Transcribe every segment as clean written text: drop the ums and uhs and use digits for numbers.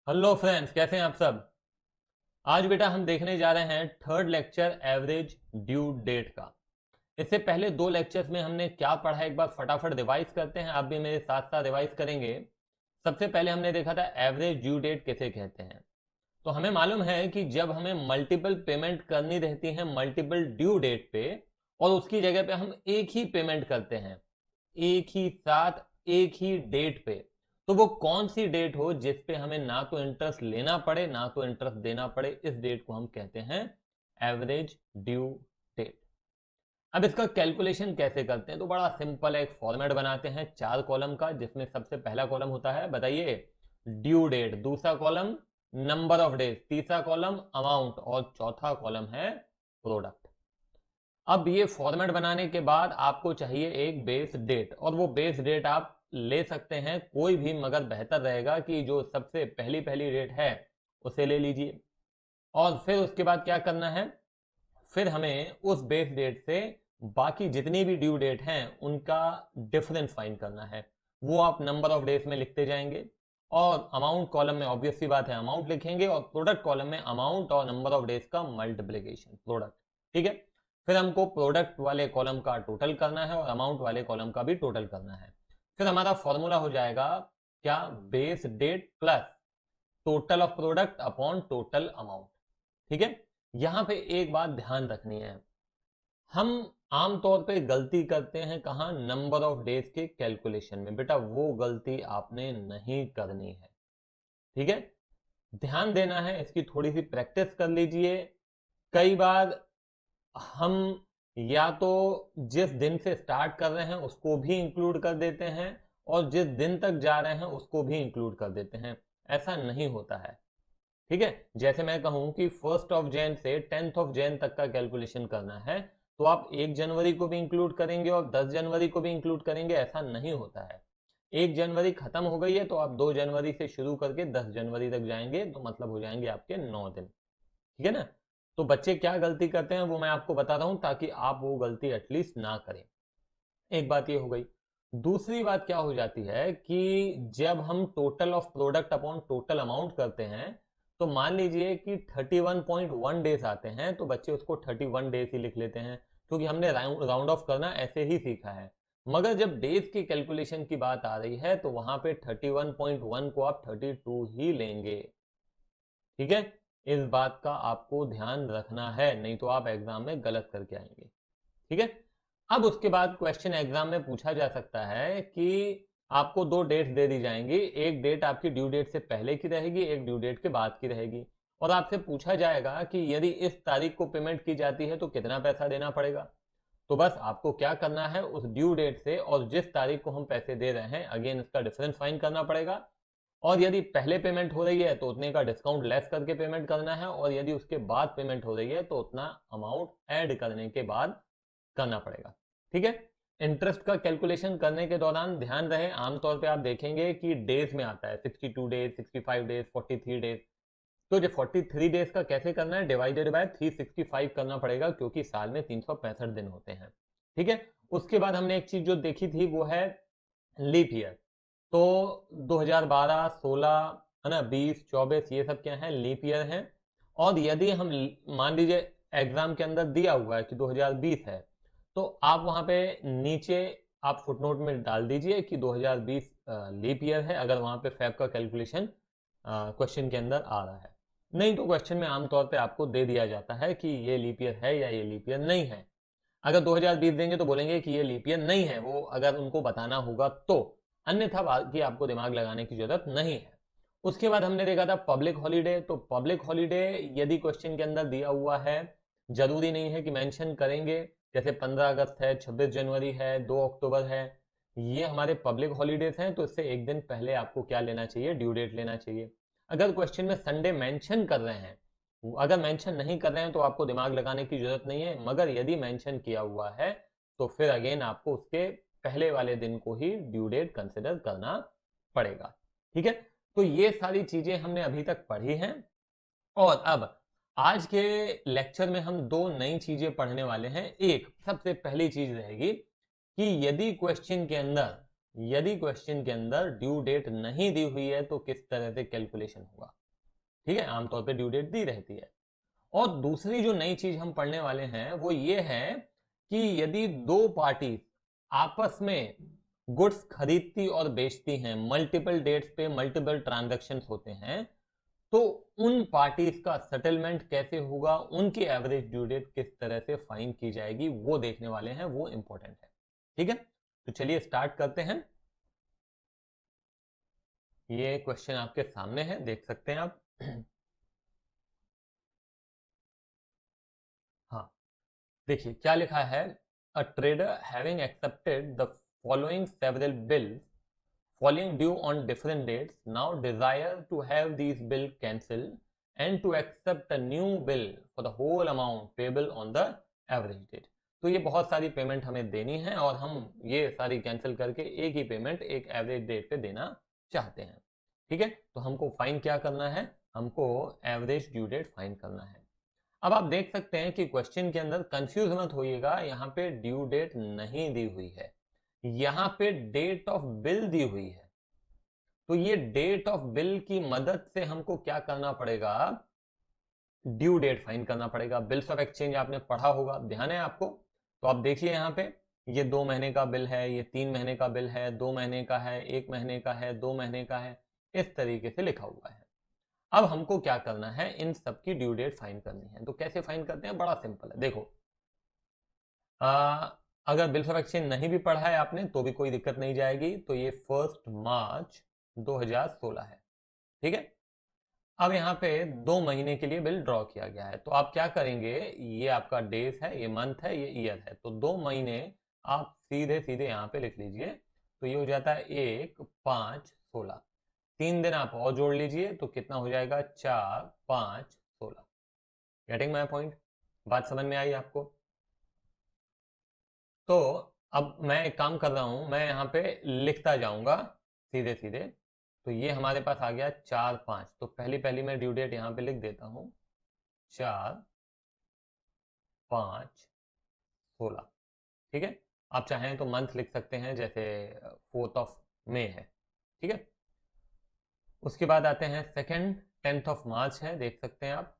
Hello friends, कैसे हैं आप सब। आज बेटा हम देखने जा रहे हैं third lecture average due date का। इससे पहले दो लेक्चर्स में हमने क्या पढ़ा है एक बार फटाफट रिवाइज करते हैं। आप भी मेरे साथ साथ रिवाइज करेंगे। सबसे पहले हमने देखा था एवरेज ड्यू डेट किसे कहते हैं। तो हमें मालूम है कि जब हमें मल्टीपल पेमेंट करनी रहती है मल्टीपल ड्यू डेट पे, और उसकी जगह पे हम एक ही पेमेंट करते हैं एक ही साथ एक ही डेट पे, तो वो कौन सी डेट हो जिस पे हमें ना तो इंटरेस्ट लेना पड़े ना तो इंटरेस्ट देना पड़े, इस डेट को हम कहते हैं एवरेज ड्यू डेट। अब इसका कैलकुलेशन कैसे करते हैं, तो बड़ा सिंपल है। एक फॉर्मेट बनाते हैं 4 कॉलम का, जिसमें सबसे पहला कॉलम होता है, बताइए, ड्यू डेट, दूसरा कॉलम नंबर ऑफ डेज, तीसरा कॉलम अमाउंट और चौथा कॉलम है प्रोडक्ट। अब ये फॉर्मेट बनाने के बाद आपको चाहिए एक बेस डेट, और वो बेस डेट आप ले सकते हैं कोई भी, मगर बेहतर रहेगा कि जो सबसे पहली पहली डेट है उसे ले लीजिए। और फिर उसके बाद क्या करना है, फिर हमें उस बेस डेट से बाकी जितनी भी ड्यू डेट हैं उनका डिफरेंस फाइंड करना है। वो आप नंबर ऑफ डेज में लिखते जाएंगे, और अमाउंट कॉलम में ऑब्वियस सी बात है अमाउंट लिखेंगे, और प्रोडक्ट कॉलम में अमाउंट और नंबर ऑफ डेज का मल्टीप्लीकेशन, प्रोडक्ट। ठीक है। फिर हमको प्रोडक्ट वाले कॉलम का टोटल करना है और अमाउंट वाले कॉलम का भी टोटल करना है। फिर हमारा फॉर्मूला हो जाएगा क्या, base date plus total of product upon total amount. ठीक है। यहां पे एक बात ध्यान रखनी है, हम आमतौर पे गलती करते हैं कहां, नंबर ऑफ डेज के कैलकुलेशन में। बेटा वो गलती आपने नहीं करनी है। ठीक है। ध्यान देना है, इसकी थोड़ी सी प्रैक्टिस कर लीजिए। कई बार हम या तो जिस दिन से स्टार्ट कर रहे हैं उसको भी इंक्लूड कर देते हैं, और जिस दिन तक जा रहे हैं उसको भी इंक्लूड कर देते हैं। ऐसा नहीं होता है। ठीक है। जैसे मैं कहूं कि 1 जैन से 10 जैन तक का कैलकुलेशन करना है, तो आप 1 जनवरी को भी इंक्लूड करेंगे और 10 जनवरी को भी इंक्लूड करेंगे, ऐसा नहीं होता है। 1 जनवरी खत्म हो गई है तो आप 2 जनवरी से शुरू करके 10 जनवरी तक जाएंगे, तो मतलब हो जाएंगे आपके 9 दिन। ठीक है ना। तो बच्चे क्या गलती करते हैं वो मैं आपको बता रहा हूं, ताकि आप वो गलती एटलीस्ट ना करें। एक बात ये हो गई। दूसरी बात क्या हो जाती है कि जब हम total of product upon total amount करते हैं, तो मान लीजिए कि 31.1 डेज आते हैं, तो बच्चे उसको 31 डेज ही लिख लेते हैं, क्योंकि हमने राउंड ऑफ करना ऐसे ही सीखा है। मगर जब डेज की कैलकुलेशन की बात आ रही है तो वहां पे 31.1 को आप 32 ही लेंगे। ठीक है। इस बात का आपको ध्यान रखना है, नहीं तो आप एग्जाम में गलत करके आएंगे। ठीक है। अब उसके बाद क्वेश्चन एग्जाम में पूछा जा सकता है कि आपको दो डेट दे दी जाएंगी, एक डेट आपकी ड्यू डेट से पहले की रहेगी, एक ड्यू डेट के बाद की रहेगी, और आपसे पूछा जाएगा कि यदि इस तारीख को पेमेंट की जाती है तो कितना पैसा देना पड़ेगा। तो बस आपको क्या करना है, उस ड्यू डेट से और जिस तारीख को हम पैसे दे रहे हैं अगेन इसका डिफरेंस फाइंड करना पड़ेगा, और यदि पहले पेमेंट हो रही है तो उतने का डिस्काउंट लेस करके पेमेंट करना है, और यदि उसके बाद पेमेंट हो रही है तो उतना अमाउंट ऐड करने के बाद करना पड़ेगा। ठीक है। इंटरेस्ट का कैलकुलेशन करने के दौरान ध्यान रहे, आमतौर पे आप देखेंगे कि डेज में आता है, 62 डेज, 65 डेज, 43 डेज। तो जो 43 डेज का कैसे करना है, डिवाइडेड बाय 365 करना पड़ेगा, क्योंकि साल में 365 दिन होते हैं। ठीक है। उसके बाद हमने एक चीज जो देखी थी वो है लीप ईयर। तो 2012, 16, है ना, 20, 24, ये सब क्या है, लीप ईयर है। और यदि हम मान लीजिए एग्जाम के अंदर दिया हुआ है कि 2020 है, तो आप वहां पे नीचे आप फुटनोट में डाल दीजिए कि 2020 लीप ईयर है, अगर वहां पे फैब का कैलकुलेशन क्वेश्चन के अंदर आ रहा है। नहीं तो क्वेश्चन में आमतौर पे आपको दे दिया जाता है कि ये लीप ईयर है या ये लीप ईयर नहीं है। अगर 2020 देंगे तो बोलेंगे कि ये लीप ईयर नहीं है, वो अगर उनको बताना होगा तो, अन्यथा बाकी आपको दिमाग लगाने की जरूरत नहीं है। उसके बाद हमने देखा था पब्लिक हॉलीडे। तो पब्लिक हॉलीडे यदि क्वेश्चन के अंदर दिया हुआ है, जरूरी नहीं है कि मेंशन करेंगे, जैसे 15 अगस्त है, 26 जनवरी है, 2 अक्टूबर है, ये हमारे पब्लिक हॉलीडेज हैं, तो इससे एक दिन पहले आपको क्या लेना चाहिए, ड्यू डेट लेना चाहिए। अगर क्वेश्चन में संडे मेंशन कर रहे हैं, अगर मेंशन नहीं कर रहे हैं तो आपको दिमाग लगाने की जरूरत नहीं है, मगर यदि मेंशन किया हुआ है तो फिर अगेन आपको उसके पहले वाले दिन को ही ड्यू डेट कंसिडर करना पड़ेगा। ठीक है। तो ये सारी चीजें हमने अभी तक पढ़ी हैं, और अब आज के लेक्चर में हम दो नई चीजें पढ़ने वाले हैं। एक सबसे पहली चीज रहेगी कि यदि क्वेश्चन के अंदर ड्यू डेट नहीं दी हुई है तो किस तरह से कैलकुलेशन होगा। ठीक है, आमतौर पे ड्यू डेट दी रहती है। और दूसरी जो नई चीज हम पढ़ने वाले हैं वो ये है कि यदि दो पार्टी आपस में गुड्स खरीदती और बेचती हैं, मल्टीपल डेट्स पे मल्टीपल ट्रांजैक्शंस होते हैं, तो उन पार्टीज का सेटलमेंट कैसे होगा, उनकी एवरेज ड्यू डेट किस तरह से फाइन की जाएगी, वो देखने वाले हैं, वो इंपॉर्टेंट है। ठीक है, तो चलिए स्टार्ट करते हैं। ये क्वेश्चन आपके सामने है, देख सकते हैं आप। हाँ, देखिए क्या लिखा है। A trader having accepted the following several bills falling due on different dates now desire to have these bill cancelled and to accept a new bill for the whole amount payable on the average date। तो ये बहुत सारी payment हमें देनी है और हम ये सारी कैंसिल करके एक ही पेमेंट एक एवरेज डेट पे देना चाहते हैं। ठीक है, तो हमको फाइन क्या करना है, हमको एवरेज ड्यू डेट फाइन करना है। अब आप देख सकते हैं कि क्वेश्चन के अंदर कंफ्यूज मत होइएगा, यहाँ पे ड्यू डेट नहीं दी हुई है, यहाँ पे डेट ऑफ बिल दी हुई है। तो ये डेट ऑफ बिल की मदद से हमको क्या करना पड़ेगा, ड्यू डेट फाइन करना पड़ेगा। बिल्स ऑफ एक्सचेंज आपने पढ़ा होगा, ध्यान है आपको? तो आप देखिए यहाँ पे, ये 2 महीने का बिल है, ये 3 महीने का बिल है, 2 महीने का है, 1 महीने का है, 2 महीने का है, इस तरीके से लिखा हुआ है। अब हमको क्या करना है, इन सबकी ड्यू डेट फाइन करनी है। तो कैसे फाइन करते हैं, बड़ा सिंपल है। देखो, अगर बिल्स ऑफ एक्सचेंज नहीं भी पढ़ा है आपने तो भी कोई दिक्कत नहीं जाएगी। तो ये 1 मार्च 2016 है। ठीक है, अब यहाँ पे 2 महीने के लिए बिल ड्रॉ किया गया है। तो आप क्या करेंगे, ये आपका डेज है, ये मंथ है, ये ईयर है, तो 2 महीने आप सीधे सीधे यहाँ पे लिख लीजिए। तो ये हो जाता है 1, 5, 16। 3 दिन आप और जोड़ लीजिए तो कितना हो जाएगा, 4, 5, 16। Getting my point? बात समझ में आई आपको? तो अब मैं एक काम कर रहा हूं, मैं यहाँ पे लिखता जाऊंगा सीधे सीधे। तो ये हमारे पास आ गया 4, 5। तो पहली पहली मैं ड्यू डेट यहाँ पे लिख देता हूँ, 4, 5, 16। ठीक है, आप चाहें तो मंथ लिख सकते हैं, जैसे 4 मई है। ठीक है, उसके बाद आते हैं सेकेंड, 10 मार्च है, देख सकते हैं आप।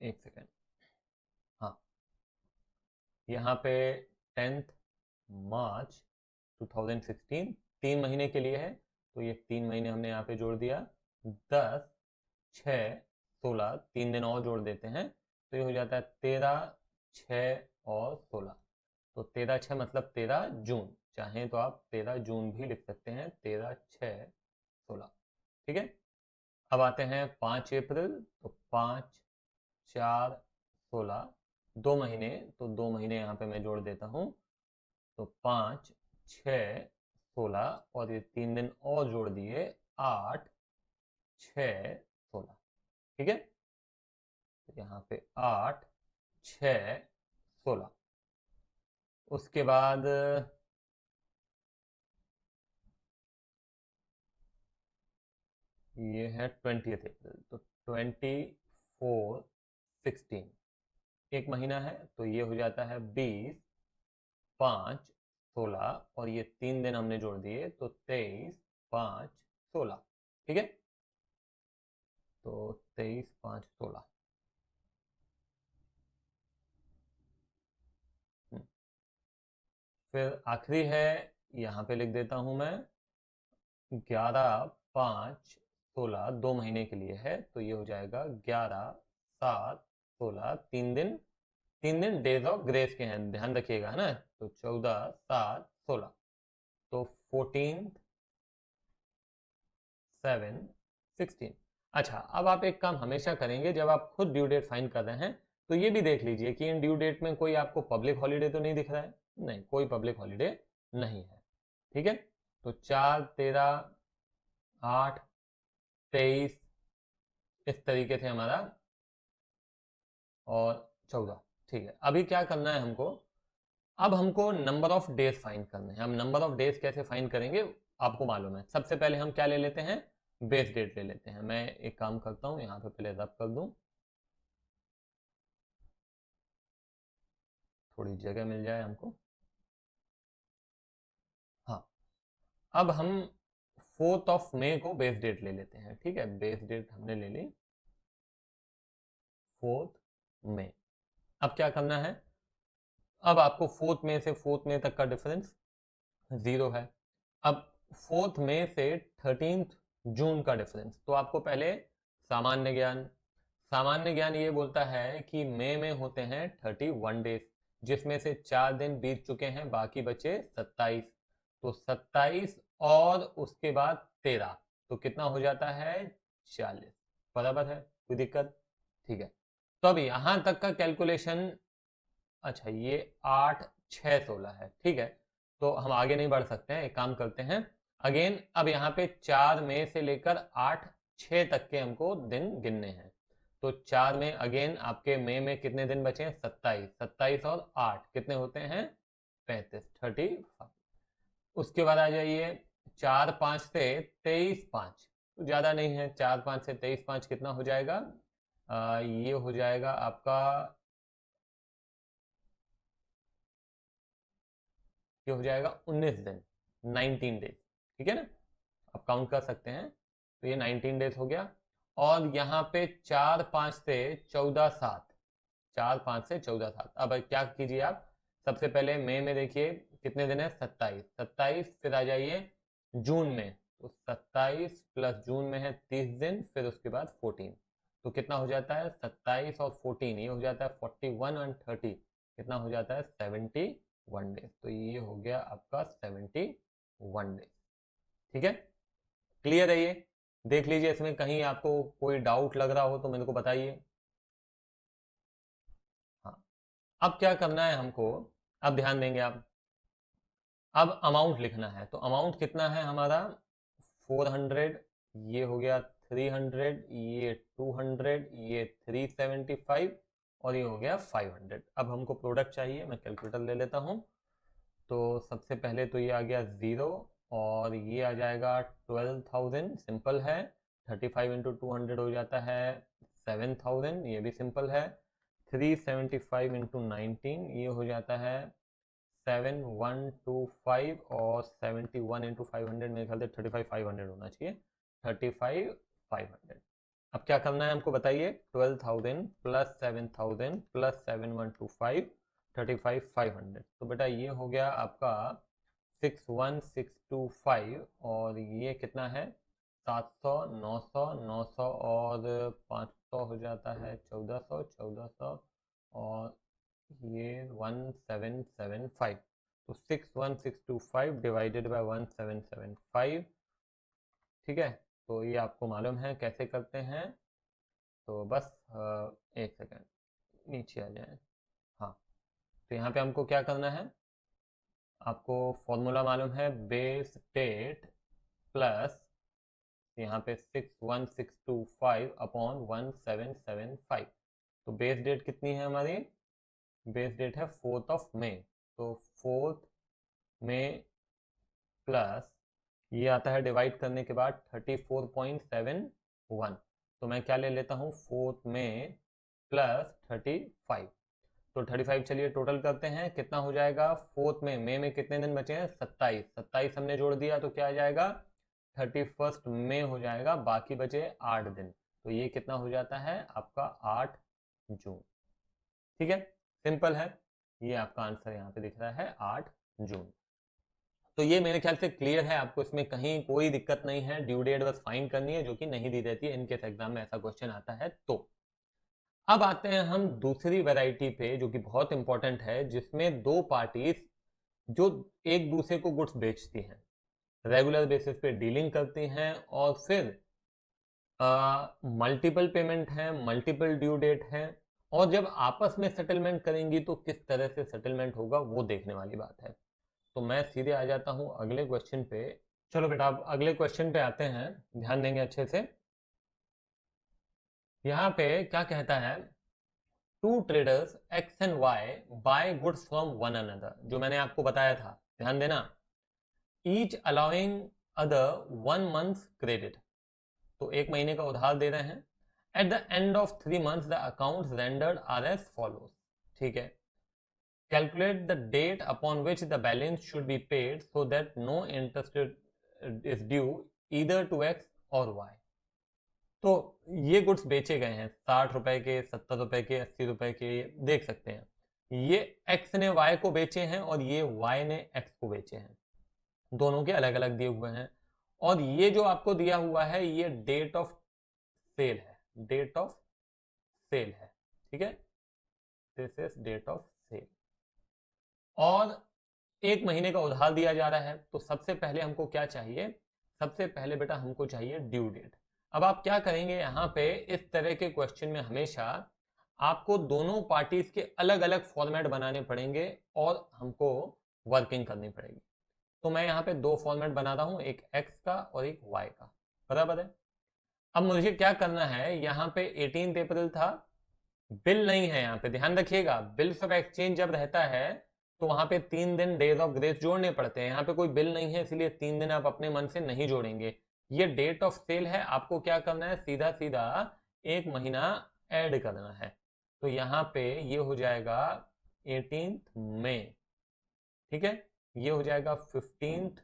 एक सेकेंड, हाँ, यहाँ पे 10 मार्च 2016 3 महीने के लिए है। तो ये 3 महीने हमने यहाँ पे जोड़ दिया, 10, 6, 16, 3 दिन और जोड़ देते हैं तो ये हो जाता है 13, 6 और 16। तो 13, 6 मतलब 13 जून, चाहें तो आप 13 जून भी लिख सकते हैं, 13, 6, 16। ठीक है, अब आते हैं 5 अप्रैल। तो 5, 4, 16, 2 महीने, तो 2 महीने यहाँ पे मैं जोड़ देता हूँ। तो 5, 6, 16 और ये 3 दिन और जोड़ दिए, 8, 6, 16। ठीक है, तो यहाँ पे 8, 6, 16। उसके बाद ये है 20 अप्रैल। तो 24/16 एक महीना है, तो ये हो जाता है 20, 5, 16 और ये 3 दिन हमने जोड़ दिए तो 23, 5, 16। ठीक है, तो 23, 5, 16। फिर आखिरी है, यहाँ पे लिख देता हूँ मैं, 11, 5, 16, 2 महीने के लिए है। तो ये हो जाएगा 11, 7, 16, 3 दिन, 3 दिन डेज ऑफ ग्रेस के हैं, ध्यान रखिएगा, है ना। तो 14, 7, 16। तो 14, 7, 16। अच्छा, अब आप एक काम हमेशा करेंगे जब आप खुद ड्यू डेट फाइंड कर रहे हैं, तो ये भी देख लीजिए कि इन ड्यू डेट में कोई आपको पब्लिक हॉलीडे तो नहीं दिख रहा है। नहीं, कोई पब्लिक हॉलीडे नहीं है। ठीक है, तो 4, 13, 8, 23, इस तरीके से हमारा, और 14। ठीक है, अभी क्या करना है हमको, अब हमको नंबर ऑफ डेज फाइंड करने हैं। हम नंबर ऑफ डेज कैसे फाइंड करेंगे, आपको मालूम है। सबसे पहले हम क्या ले लेते हैं, बेस डेट ले लेते हैं। मैं एक काम करता हूं, यहाँ पे पहले रब कर दूं, थोड़ी जगह मिल जाए हमको। हाँ, अब हम 4th ऑफ मे को बेस डेट ले लेते हैं, ठीक है, बेस डेट हमने ले ली 4th मे। अब क्या करना है, अब आपको 4th मे से 4th मे तक का डिफरेंस 0 है। अब 4th मे से 13th जून का डिफरेंस, तो आपको पहले सामान्य ज्ञान ये बोलता है कि मई में होते हैं 31 डेज, जिसमें से 4 दिन बीत चुके हैं, बाकी बचे 27। तो 27 और उसके बाद 13, तो कितना हो जाता है 40। बराबर है, कोई दिक्कत? ठीक है, तो अब यहां तक का कैलकुलेशन, अच्छा ये 8 6 16 है, ठीक है, तो हम आगे नहीं बढ़ सकते हैं, एक काम करते हैं अगेन। अब यहाँ पे 4 मई से लेकर 8 6 तक के हमको दिन गिनने हैं। तो 4 में अगेन आपके मई में कितने दिन बचे हैं 27, 27 और 8 कितने होते हैं 35, 35। उसके बाद आ जाइए 4 5 से 23 5, तो ज़्यादा नहीं है, 4 5 से 23 5 कितना हो जाएगा, ये हो जाएगा आपका, ये हो जाएगा 19 दिन, 19 डेज, ठीक है ना, आप काउंट कर सकते हैं, तो ये 19 डेज हो गया। और यहाँ पे 4 5 से 14 7, 4 5 से 14 7, अब क्या कीजिए आप, सबसे पहले मई में देखिए कितने दिन है 27, 27, फिर आ जाइए जून में, तो 27 प्लस जून में है 30 दिन, फिर उसके बाद 14, तो कितना हो जाता है 27 और 14, ये हो जाता है 41 और 30, कितना हो जाता है 71 डेज, तो ये हो गया आपका 71 डेज, ठीक है, क्लियर है ये? देख लीजिए इसमें कहीं आपको कोई डाउट लग रहा हो तो मेरे को बताइए। हाँ, अब क्या करना है हमको, अब ध्यान देंगे आप, अब अमाउंट लिखना है, तो अमाउंट कितना है हमारा 400, ये हो गया 300, ये 200, ये 375 और ये हो गया 500। अब हमको प्रोडक्ट चाहिए, मैं कैलकुलेटर ले लेता हूँ। तो सबसे पहले तो ये आ गया 0 और ये आ जाएगा 12,000, सिंपल है। 35 इंटू 200 हो जाता है 7,000, ये भी सिंपल है। 375 इंटू 19, ये हो जाता है 7125 और 71 इंटू 500 मेरे ख्याल से 35,500 होना चाहिए, 35,500। अब क्या करना है हमको बताइए, 12,000 प्लस 7,000 प्लस 7125, 35,500, तो बेटा ये हो गया आपका 61,625 और ये कितना है 700, 900, 900 और 500 हो जाता है 1400, 1400 और ये 1775, तो 61,625 डिवाइडेड बाय 1775, ठीक है, तो ये आपको मालूम है कैसे करते हैं, तो बस एक सेकेंड नीचे आ जाए। हाँ, तो यहाँ पे हमको क्या करना है, आपको फॉर्मूला मालूम है, बेस डेट प्लस यहाँ पे 61,625 अपॉन 1775, तो बेस डेट कितनी है हमारी, बेस डेट है 4th ऑफ मे, तो 4th मे प्लस ये आता है डिवाइड करने के बाद 34.71, तो मैं क्या ले लेता हूँ 4th में प्लस 35, तो 35 चलिए टोटल करते हैं कितना हो जाएगा, 4th में मई में कितने दिन बचे हैं 27, 27 हमने जोड़ दिया तो क्या आ जाएगा 31 मई हो जाएगा, बाकी बचे 8 दिन, तो ये कितना हो जाता है आपका 8 जून, ठीक है, सिंपल है, ये आपका आंसर यहाँ पे दिख रहा है 8 जून। तो ये मेरे ख्याल से क्लियर है, आपको इसमें कहीं कोई दिक्कत नहीं है, ड्यू डेट बस फाइंड करनी है जो कि नहीं दी रहती है, इनकेस एग्जाम में ऐसा क्वेश्चन आता है तो। अब आते हैं हम दूसरी वैरायटी पे जो कि बहुत इंपॉर्टेंट है, जिसमें दो पार्टीज जो एक दूसरे को गुड्स बेचती हैं, रेगुलर बेसिस पे डीलिंग करती हैं और फिर मल्टीपल पेमेंट है, मल्टीपल ड्यू डेट है, और जब आपस में सेटलमेंट करेंगी तो किस तरह से सेटलमेंट होगा वो देखने वाली बात है। तो मैं सीधे आ जाता हूं अगले क्वेश्चन पे। चलो बेटा अब अगले क्वेश्चन पे आते हैं, ध्यान देंगे अच्छे से। यहाँ पे क्या कहता है, two traders X and Y buy goods from one another, जो मैंने आपको बताया था, ध्यान देना, each allowing other 1 month credit, तो 1 महीने का उधार दे रहे हैं। At the end of 3 months the accounts rendered are as follows, ठीक है, calculate the date upon which the balance should be paid so that no interest is due either to X और वाई। तो ये goods बेचे गए हैं 60 रुपए के, 70 रुपए के, 80 रुपए के, देख सकते हैं। ये एक्स ने वाई को बेचे हैं और ये वाई ने एक्स को बेचे हैं, दोनों के अलग अलग दिए हुए हैं। और ये जो आपको दिया हुआ है ये डेट ऑफ सेल है, डेट ऑफ सेल है, ठीक है, this is date of sale. और एक महीने का उधार दिया जा रहा है, तो सबसे पहले हमको क्या चाहिए, सबसे पहले बेटा हमको चाहिए ड्यू डेट। अब आप क्या करेंगे, यहां पे इस तरह के क्वेश्चन में हमेशा आपको दोनों पार्टीज के अलग अलग फॉर्मेट बनाने पड़ेंगे और हमको वर्किंग करनी पड़ेगी। तो मैं यहाँ पे दो फॉर्मेट बना रहा हूं, एक एक्स का और एक वाई का, बराबर है। अब मुझे क्या करना है, यहाँ पे 18 अप्रैल था, बिल नहीं है, यहाँ पे ध्यान रखिएगा, बिल्स ऑफ एक्सचेंज जब रहता है तो वहां पे 3 दिन डेज ऑफ ग्रेस जोड़ने पड़ते हैं। यहाँ पे कोई बिल नहीं है, इसलिए 3 दिन आप अपने मन से नहीं जोड़ेंगे। ये डेट ऑफ सेल है, आपको क्या करना है, सीधा सीधा एक महीना ऐड करना है। तो यहाँ पे ये हो जाएगा 18 मई, ठीक है, ये हो जाएगा 15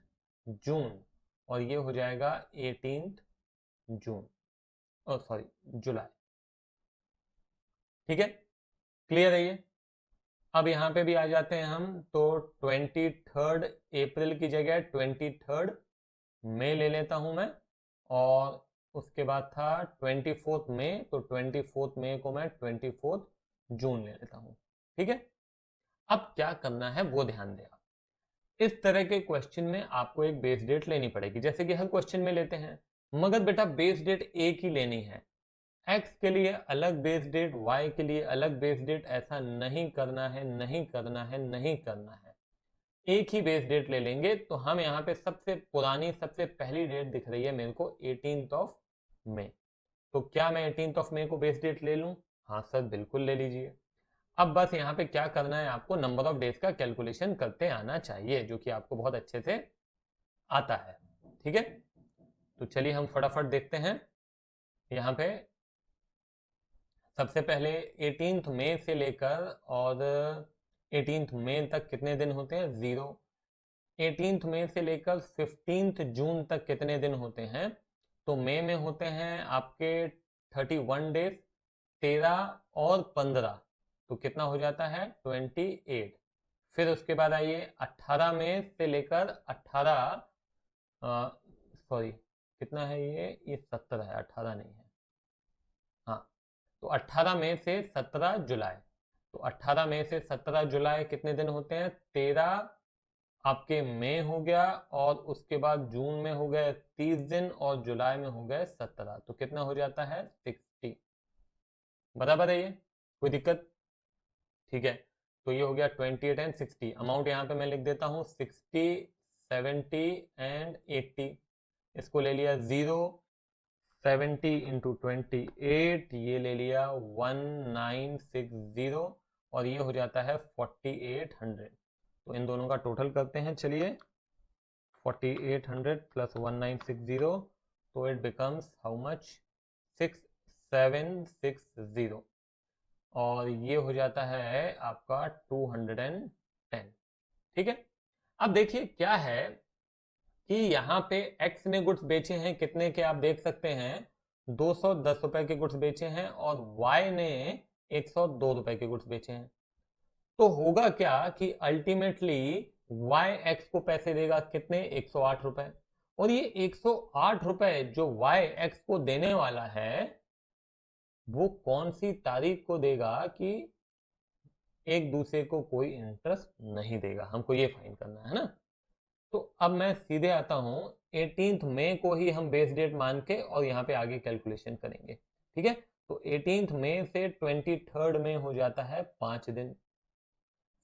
जून और ये हो जाएगा 18 जून, सॉरी जुलाई, ठीक है, क्लियर है ये। अब यहाँ पे भी आ जाते हैं हम, तो 23 अप्रैल की जगह 23 मई ले लेता हूं मैं, और उसके बाद था 24 मई, तो 24 मई को मैं 24 जून ले लेता हूं, ठीक है। अब क्या करना है वो ध्यान दें आप, इस तरह के क्वेश्चन में आपको एक बेस डेट लेनी पड़ेगी, जैसे कि हर क्वेश्चन में लेते हैं, मगर बेटा बेस डेट एक ही लेनी है। x के लिए अलग बेस डेट, y के लिए अलग बेस डेट, ऐसा नहीं करना है, नहीं करना है, नहीं करना है, एक ही बेस डेट ले लेंगे। तो हम यहाँ पे सबसे पुरानी, सबसे पहली डेट दिख रही है मेरे को 18 मई, तो क्या मैं 18 मई को बेस डेट ले लूं? हाँ सर बिल्कुल ले लीजिए। अब बस यहाँ पे क्या करना है, आपको नंबर ऑफ डेज का कैलकुलेशन करते आना चाहिए, जो कि आपको बहुत अच्छे से आता है, ठीक है। तो चलिए हम फटाफट देखते हैं। यहाँ पे सबसे पहले 18 मई से लेकर और 18 मई तक कितने दिन होते हैं, 0। 18 मई से लेकर 15 जून तक कितने दिन होते हैं, तो मई में होते हैं आपके 31 डेज, 13 और 15, तो कितना हो जाता है 28। फिर उसके बाद आइए 18 मई से लेकर 18, सॉरी कितना है ये 17 है, 18 नहीं है, हाँ, तो 18 मई से 17 जुलाई, तो 18 मई से 17 जुलाई कितने दिन होते हैं, 13 आपके मई हो गया, और उसके बाद जून में हो गए 30 दिन, और जुलाई में हो गए 17, तो कितना हो जाता है 60, बराबर है ये, कोई दिक्कत? ठीक है, तो ये हो गया 28 एंड 60। अमाउंट यहाँ पे मैं लिख देता हूँ 60, 70 एंड 80, इसको ले लिया 0, 70 इंटू 28, ये ले लिया 1960, और ये हो जाता है 4800। तो इन दोनों का टोटल करते हैं, चलिए 4800 प्लस 1960, तो इट बिकम्स हाउ मच, 6760, और ये हो जाता है आपका 210, ठीक है। अब देखिए क्या है कि यहाँ पे x ने गुड्स बेचे हैं कितने के, आप देख सकते हैं 210 रुपए के गुड्स बेचे हैं, और y ने 102 रुपए के गुड्स बेचे हैं। तो होगा क्या कि अल्टीमेटली y x को पैसे देगा कितने, 108 रुपए, और ये 108 रुपए जो y x को देने वाला है वो कौन सी तारीख को देगा कि एक दूसरे को कोई इंटरेस्ट नहीं देगा, हमको ये फाइंड करना है ना। तो अब मैं सीधे आता हूं, 18 मई को ही हम बेस डेट मान के और यहाँ पे आगे कैलकुलेशन करेंगे, ठीक है। तो 18 मई से 23 मई हो जाता है 5 दिन,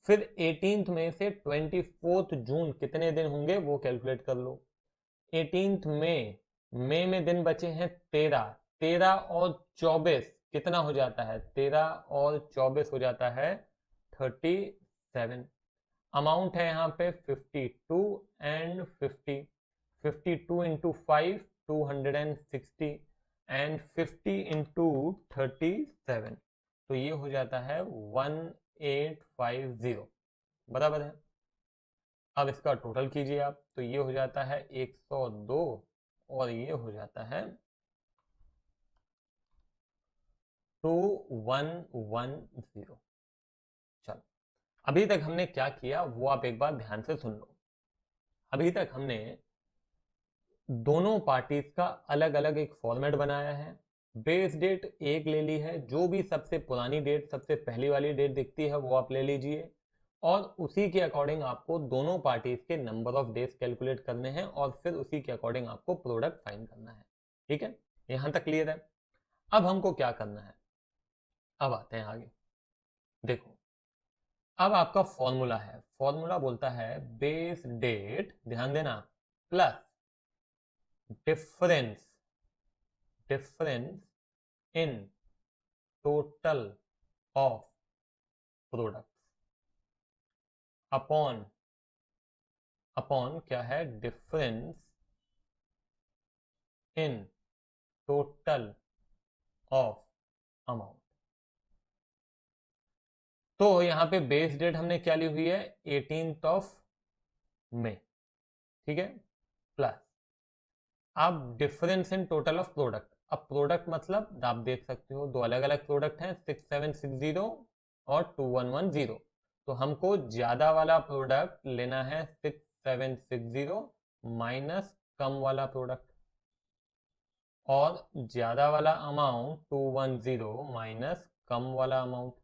फिर 18 मई से 24 जून कितने दिन होंगे वो कैलकुलेट कर लो। 18 मई में दिन बचे हैं 13, 13 और 24 कितना हो जाता है, 13 और 24 हो जाता है 37। अमाउंट है यहाँ पे 52 एंड 50, 52 इंटू 5 260 एंड 50 इंटू 37, तो ये हो जाता है 1850, बराबर है। अब इसका टोटल कीजिए आप, तो ये हो जाता है 102 और ये हो जाता है 2110। चलो, अभी तक हमने क्या किया वो आप एक बार ध्यान से सुन लो। अभी तक हमने दोनों पार्टीज का अलग अलग एक फॉर्मेट बनाया है। बेस डेट एक ले ली है, जो भी सबसे पुरानी डेट, सबसे पहली वाली डेट दिखती है वो आप ले लीजिए, और उसी के अकॉर्डिंग आपको दोनों पार्टीज के नंबर ऑफ डेज कैलकुलेट करने हैं और फिर उसी के अकॉर्डिंग आपको प्रोडक्ट फाइंड करना है। ठीक है, यहां तक क्लियर है। अब हमको क्या करना है, अब आते हैं आगे। देखो, अब आपका फॉर्मूला है, फॉर्मूला बोलता है बेस डेट, ध्यान देना, plus difference, difference in total of products upon, upon क्या है, difference in total of amount. तो यहां पे बेस डेट हमने क्या ली हुई है, 18th ऑफ मई, ठीक है, प्लस अब difference in total of product. अब प्रोडक्ट मतलब आप देख सकते हो दो अलग अलग प्रोडक्ट हैं, 6760 और 2110। तो हमको ज्यादा वाला प्रोडक्ट लेना है 6760 माइनस कम वाला प्रोडक्ट, और ज्यादा वाला अमाउंट 210 माइनस कम वाला अमाउंट।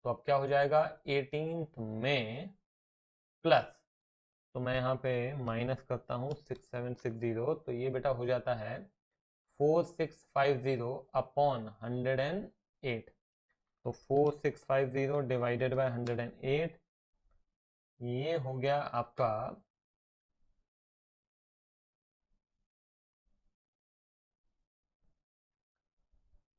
तो अब क्या हो जाएगा, 18th में प्लस, तो मैं यहाँ पे माइनस करता हूँ 6760, तो ये बेटा हो जाता है 4650 अपॉन 108। तो 4650 डिवाइडेड बाय 108, ये हो गया आपका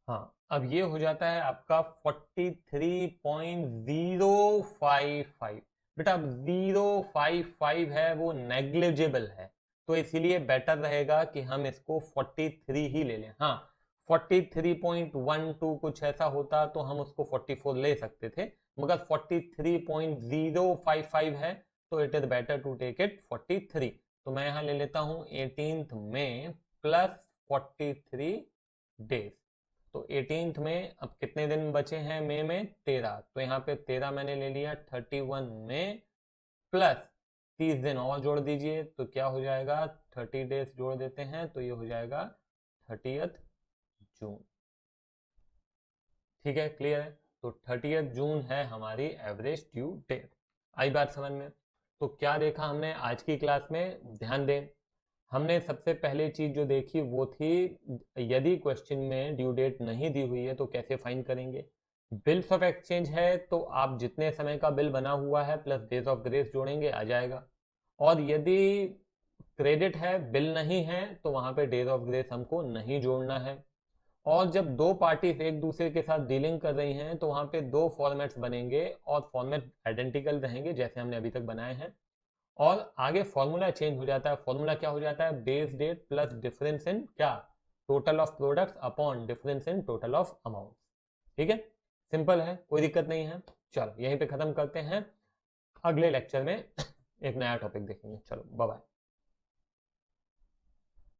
हाँ, अब ये हो जाता है आपका 43.055। बेटा अब 055 है वो नेग्लिजिबल है, तो इसीलिए बेटर रहेगा कि हम इसको 43 ही ले लें। हाँ, 43.12 कुछ ऐसा होता तो हम उसको 44 ले सकते थे, मगर 43.055 है तो it is better to take it 43। तो मैं यहां ले लेता हूं 18th में प्लस 43 डेज। तो 18th में अब कितने दिन बचे हैं मई में, 13, तो यहाँ पे 13 मैंने ले लिया, 31 में प्लस 30 दिन और जोड़ दीजिए, तो क्या हो जाएगा, 30 डेज जोड़ देते हैं तो ये हो जाएगा 30th जून। ठीक है, क्लियर है। तो 30th जून है हमारी एवरेज ड्यू डेट। आई बात समझ में। तो क्या देखा हमने आज की क्लास में, ध्यान दें, हमने सबसे पहले चीज जो देखी वो थी, यदि क्वेश्चन में ड्यू डेट नहीं दी हुई है तो कैसे फाइंड करेंगे। बिल्स ऑफ एक्सचेंज है तो आप जितने समय का बिल बना हुआ है प्लस डेज ऑफ ग्रेस जोड़ेंगे, आ जाएगा। और यदि क्रेडिट है, बिल नहीं है, तो वहां पे डेज ऑफ ग्रेस हमको नहीं जोड़ना है। और जब दो पार्टीज एक दूसरे के साथ डीलिंग कर रही हैं तो वहां पे दो फॉर्मेट्स बनेंगे और फॉर्मेट आइडेंटिकल रहेंगे जैसे हमने अभी तक बनाए हैं। और आगे फॉर्मूला चेंज हो जाता है। फॉर्मूला क्या हो जाता है, base date plus difference in क्या, total of products upon difference in total of amount. ठीक है, सिंपल है, कोई दिक्कत नहीं है। चलो यहीं पे खत्म करते हैं, अगले लेक्चर में एक नया टॉपिक देखेंगे। चलो बाय बाय।